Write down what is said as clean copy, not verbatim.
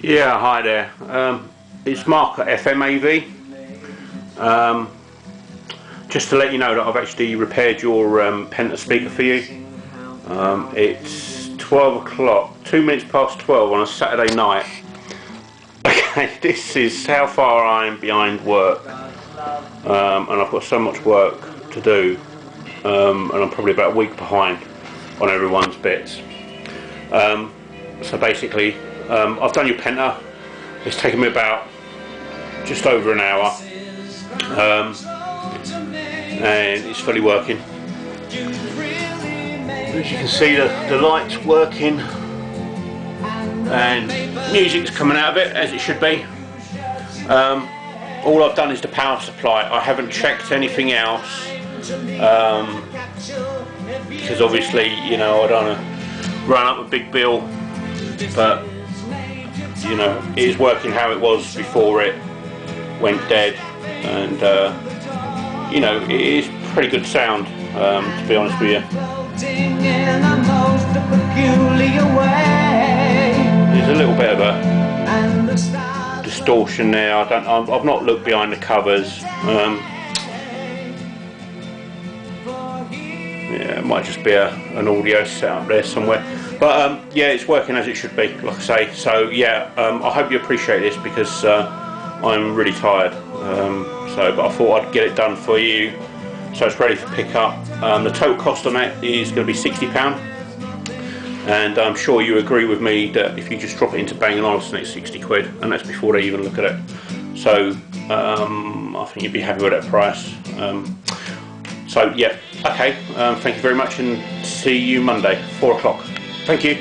Yeah, hi there. It's Mark at FMAV. Just to let you know that I've actually repaired your Penta speaker for you. It's 12 o'clock, 2 minutes past 12 on a Saturday night. Okay, this is how far I am behind work. And I've got so much work to do. And I'm probably about a week behind on everyone's bits. So basically, I've done your Penta. It's taken me about just over an hour, and it's fully working. As you can see, the light's working, and music's coming out of it as it should be. All I've done is the power supply. I haven't checked anything else, because obviously, you know, I don't want to run up a big bill. But you know, it is working how it was before it went dead, and you know, it is pretty good sound, to be honest with you. There's a little bit of a distortion there. I've not looked behind the covers. Yeah, it might just be an audio setup there somewhere. But yeah, it's working as it should be, like I say. So yeah, I hope you appreciate this, because I'm really tired. But I thought I'd get it done for you, so it's ready for pick up. The total cost on that is going to be £60, and I'm sure you agree with me that if you just drop it into Bang & Olufsen, it's 60 quid, and that's before they even look at it. So I think you'd be happy with that price. So yeah, okay. Thank you very much, and see you Monday, 4 o'clock. Thank you.